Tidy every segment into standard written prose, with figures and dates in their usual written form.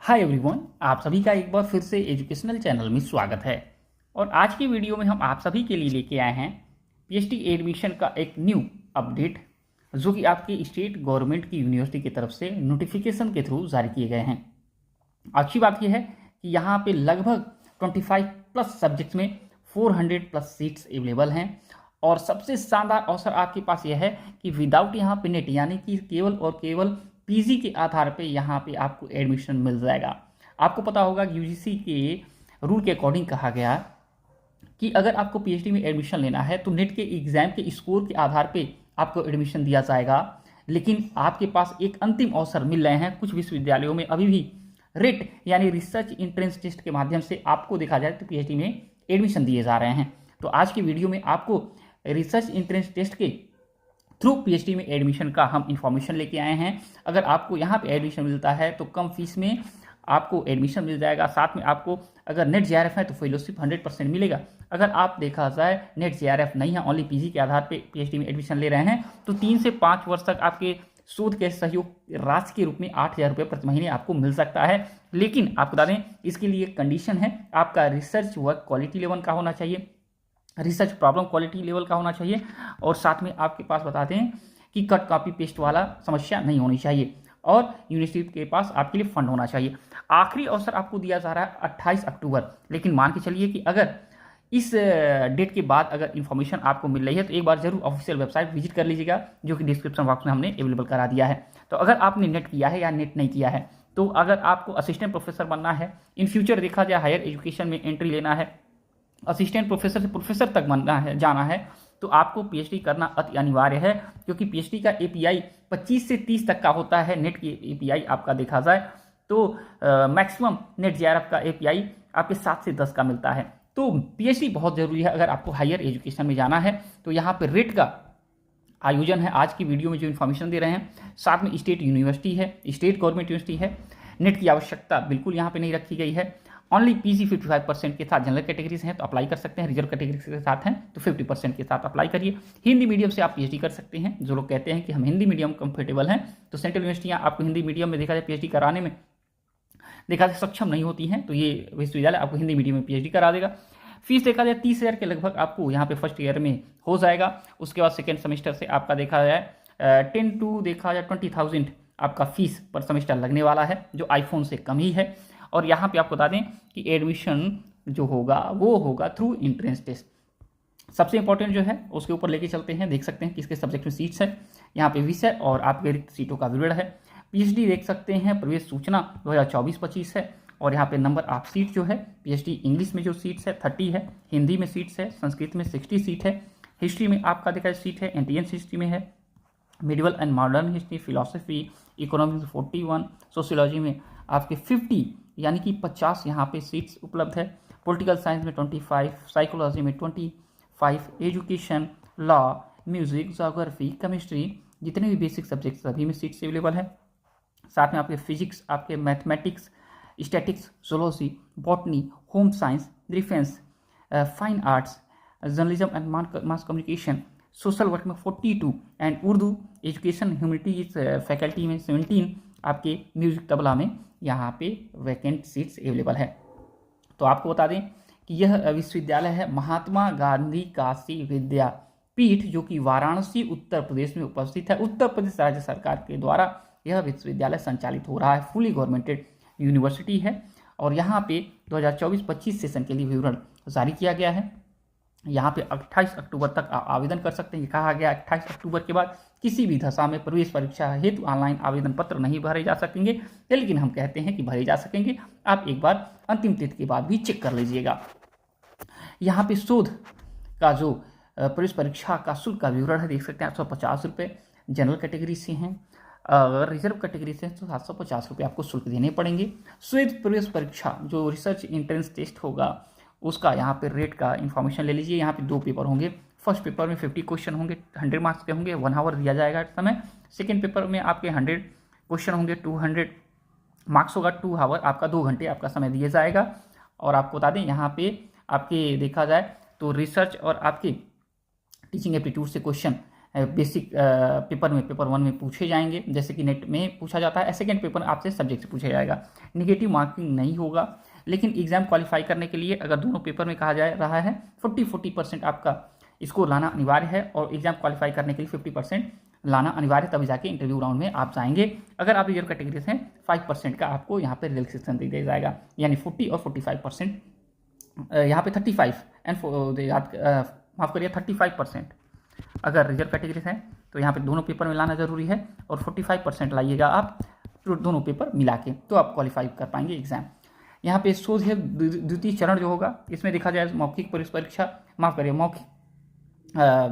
Hi everyone, आप सभी का एक बार फिर से एजुकेशनल चैनल में स्वागत है। और आज की वीडियो में हम आप सभी के लिए लेके आए हैं पीएचडी एडमिशन का एक न्यू अपडेट, जो कि आपकी स्टेट गवर्नमेंट की यूनिवर्सिटी की तरफ से नोटिफिकेशन के थ्रू जारी किए गए हैं। अच्छी बात यह है कि यहाँ पे लगभग 25 प्लस सब्जेक्ट्स में 400 प्लस सीट्स अवेलेबल हैं। और सबसे शानदार अवसर आपके पास यह है कि विदाउट यहाँ पे नेट, यानी कि केवल और केवल पीजी के आधार पे यहाँ पे आपको एडमिशन मिल जाएगा। आपको पता होगा कि यूजीसी के रूल के अकॉर्डिंग कहा गया कि अगर आपको पीएचडी में एडमिशन लेना है तो नेट के एग्जाम के स्कोर के आधार पे आपको एडमिशन दिया जाएगा। लेकिन आपके पास एक अंतिम अवसर मिल रहे हैं। कुछ विश्वविद्यालयों में अभी भी रेट यानी रिसर्च एंट्रेंस टेस्ट के माध्यम से आपको देखा जाए तो पीएचडी में एडमिशन दिए जा रहे हैं। तो आज की वीडियो में आपको रिसर्च एंट्रेंस टेस्ट के थ्रू पीएचडी में एडमिशन का हम इंफॉर्मेशन लेके आए हैं। अगर आपको यहाँ पे एडमिशन मिलता है तो कम फीस में आपको एडमिशन मिल जाएगा। साथ में आपको अगर नेट जेआरएफ है तो फेलोशिप 100% मिलेगा। अगर आप देखा जाए नेट जेआरएफ नहीं है, ओनली पीजी के आधार पे पीएचडी में एडमिशन ले रहे हैं, तो 3 से 5 वर्ष तक आपके शोध के सहयोग राशि के रूप में 8,000 रुपये प्रति महीने आपको मिल सकता है। लेकिन आपको बता दें, इसके लिए कंडीशन है, आपका रिसर्च वर्क क्वालिटी लेवल का होना चाहिए, रिसर्च प्रॉब्लम क्वालिटी लेवल का होना चाहिए, और साथ में आपके पास बता दें कि कट कॉपी पेस्ट वाला समस्या नहीं होनी चाहिए, और यूनिवर्सिटी के पास आपके लिए फंड होना चाहिए। आखिरी अवसर आपको दिया जा रहा है 28 अक्टूबर। लेकिन मान के चलिए कि अगर इस डेट के बाद अगर इन्फॉर्मेशन आपको मिल रही है तो एक बार जरूर ऑफिशियल वेबसाइट विजिट कर लीजिएगा, जो कि डिस्क्रिप्शन बॉक्स में हमने अवेलेबल करा दिया है। तो अगर आपने नेट किया है या नेट नहीं किया है, तो अगर आपको असिस्टेंट प्रोफेसर बनना है, इन फ्यूचर देखा जाए हायर एजुकेशन में एंट्री लेना है, असिस्टेंट प्रोफेसर से प्रोफेसर तक बनना है, जाना है, तो आपको पीएचडी करना अति अनिवार्य है। क्योंकि पीएचडी का एपीआई 25 से 30 तक का होता है। नेट की एपीआई आपका देखा जाए तो मैक्सिमम नेट जेआरएफ का एपीआई आपके 7 से 10 का मिलता है। तो पीएचडी बहुत जरूरी है अगर आपको हायर एजुकेशन में जाना है। तो यहाँ पे रेट का आयोजन है आज की वीडियो में जो इन्फॉर्मेशन दे रहे हैं। साथ में स्टेट यूनिवर्सिटी है, स्टेट गवर्नमेंट यूनिवर्सिटी है। नेट की आवश्यकता बिल्कुल यहाँ पे नहीं रखी गई है। ओनली पीजी 55% के साथ जनरल कैटेगरी से हैं तो अप्लाई कर सकते हैं, रिजर्व कैटेगरी के साथ हैं तो 50% के साथ अप्लाई करिए। हिंदी मीडियम से आप पीएचडी कर सकते हैं। जो लोग कहते हैं कि हम हिंदी मीडियम कंफर्टेबल हैं, तो सेंट्रल यूनिवर्सिटियाँ आपको हिंदी मीडियम में देखा जाए पीएचडी कराने में देखा जाए सक्षम नहीं होती हैं, तो ये विश्वविद्यालय आपको हिंदी मीडियम में पीएचडी करा देगा। फीस देखा जाए 30,000 के लगभग आपको यहाँ पे फर्स्ट ईयर में हो जाएगा। उसके बाद सेकेंड सेमेस्टर से आपका देखा जाए 10 टू देखा जाए 20,000 आपका फीस पर सेमेस्टर लगने वाला है, जो आईफोन से कम ही है। और यहाँ पे आपको बता दें कि एडमिशन जो होगा वो होगा थ्रू एंट्रेंस टेस्ट। सबसे इंपॉर्टेंट जो है उसके ऊपर लेके चलते हैं, देख सकते हैं किसके सब्जेक्ट में सीट्स है, यहाँ पे विषय और आपके रिक्त सीटों का विवरण है। पीएचडी देख सकते हैं, प्रवेश सूचना 2024-25 है। और यहाँ पे नंबर ऑफ सीट जो है, पीएचडी इंग्लिश में जो सीट्स है 30 है, हिंदी में सीट्स है, संस्कृत में 60 सीट है, हिस्ट्री में आपका देखा सीट है, एंटियंस हिस्ट्री में है, medieval and modern history, philosophy, economics 41, sociology में आपके 50 यानी कि 50 यहाँ पे सीट्स उपलब्ध है, पॉलिटिकल साइंस में 25, साइकोलॉजी में 25, education, law, music, geography, chemistry, जितने भी बेसिक सब्जेक्ट सभी में सीट्स अवेलेबल है। साथ में आपके फिजिक्स, आपके mathematics, statics, zoology, botany, home science, defence, fine arts, journalism and mass communication, social work में 42 and Urdu education humanities faculty में 17, आपके म्यूजिक तबला में यहाँ पे वैकेंट सीट्स अवेलेबल है। तो आपको बता दें कि यह विश्वविद्यालय है महात्मा गांधी काशी विद्यापीठ, जो कि वाराणसी उत्तर प्रदेश में उपस्थित है। उत्तर प्रदेश राज्य सरकार के द्वारा यह विश्वविद्यालय संचालित हो रहा है, फुली गवर्नमेंटेड यूनिवर्सिटी है। और यहाँ पे 2024-25 सेशन के लिए विवरण जारी किया गया है। यहाँ पे 28 अक्टूबर तक आप आवेदन कर सकते हैं। कहा गया 28 अक्टूबर के बाद किसी भी दशा में प्रवेश परीक्षा हेतु ऑनलाइन आवेदन पत्र नहीं भरे जा सकेंगे, लेकिन हम कहते हैं कि भरे जा सकेंगे। आप एक बार अंतिम तिथि के बाद भी चेक कर लीजिएगा। यहाँ पे शोध का जो प्रवेश परीक्षा का शुल्क का विवरण है, देख सकते हैं 850 रुपये जनरल कैटेगरी से हैं, अगर रिजर्व कैटेगरी से तो 750 रुपये आपको शुल्क देने पड़ेंगे। श्वेत प्रवेश परीक्षा जो रिसर्च एंट्रेंस टेस्ट होगा उसका यहाँ पे रेट का इन्फॉर्मेशन ले लीजिए। यहाँ पे 2 पेपर होंगे। फर्स्ट पेपर में 50 क्वेश्चन होंगे, 100 मार्क्स के होंगे, 1 आवर दिया जाएगा समय। सेकेंड पेपर में आपके 100 क्वेश्चन होंगे, 200 मार्क्स होगा, 2 आवर आपका 2 घंटे आपका समय दिया जाएगा। और आपको बता दें यहाँ पे आपके देखा जाए तो रिसर्च और आपके टीचिंग एप्टीट्यूड से क्वेश्चन बेसिक पेपर 1 में पूछे जाएंगे, जैसे कि नेट में पूछा जाता है। सेकेंड पेपर आपसे सब्जेक्ट से पूछा जाएगा। निगेटिव मार्किंग नहीं होगा, लेकिन एग्जाम क्वालिफाई करने के लिए अगर दोनों पेपर में कहा जा रहा है 40% आपका इसको लाना अनिवार्य है, और एग्जाम क्वालिफाई करने के लिए 50% लाना अनिवार्य है, तभी जाके इंटरव्यू राउंड में आप जाएंगे। अगर आप रिजर्व कैटेगरी से 5% का आपको यहाँ पे रिलैक्सेशन दे दिया जाएगा, यानी 40 और 45%, यहाँ पे 35 एंड माफ़ करिए 35%। अगर रिजर्व कैटेगरी से हैं तो यहाँ पे दोनों पेपर में लाना जरूरी है, और 45% लाइएगा आप दोनों पेपर मिला के, तो आप क्वालिफाई कर पाएंगे एग्जाम। यहाँ पे सोच है द्वितीय चरण जो होगा, इसमें देखा जाए मौखिक परीक्षा, माफ़ करिए मौखिक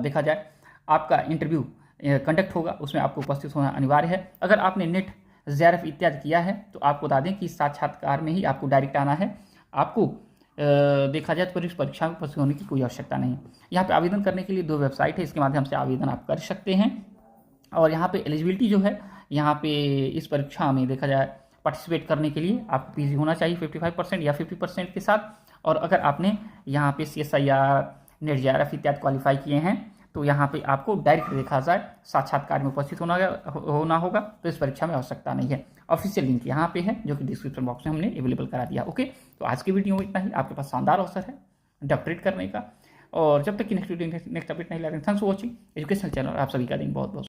देखा जाए आपका इंटरव्यू कंडक्ट होगा, उसमें आपको उपस्थित होना अनिवार्य है। अगर आपने नेट जेआरएफ इत्यादि किया है तो आपको बता दें कि साक्षात्कार में ही आपको डायरेक्ट आना है, आपको देखा जाए तो परीक्षा में उपस्थित होने की कोई आवश्यकता नहीं। यहाँ पे आवेदन करने के लिए 2 वेबसाइट है, इसके माध्यम से आवेदन आप कर सकते हैं। और यहाँ पे एलिजिबिलिटी जो है, यहाँ पे इस परीक्षा में देखा जाए पार्टिसिपेट करने के लिए आपको पीजी होना चाहिए 55% या 50% के साथ। और अगर आपने यहाँ पे CSIR, नेट जेआरएफ इत्यादि क्वालिफाई किए हैं तो यहाँ पे आपको डायरेक्ट देखा जाए साक्षात्कार में उपस्थित होना होगा, तो इस परीक्षा में आवश्यकता नहीं है। ऑफिशियल लिंक यहाँ पे है, जो कि डिस्क्रिप्शन बॉक्स में हमने अवेलेबल करा दिया। ओके, तो आज की वीडियो में इतना ही। आपके पास शानदार अवसर है डॉक्टरेट करने का, और जब तक कि नेक्स्ट अपडेट नहीं ला रहे, thanks for watching educational channel. आप सभी का दिन बहुत बहुत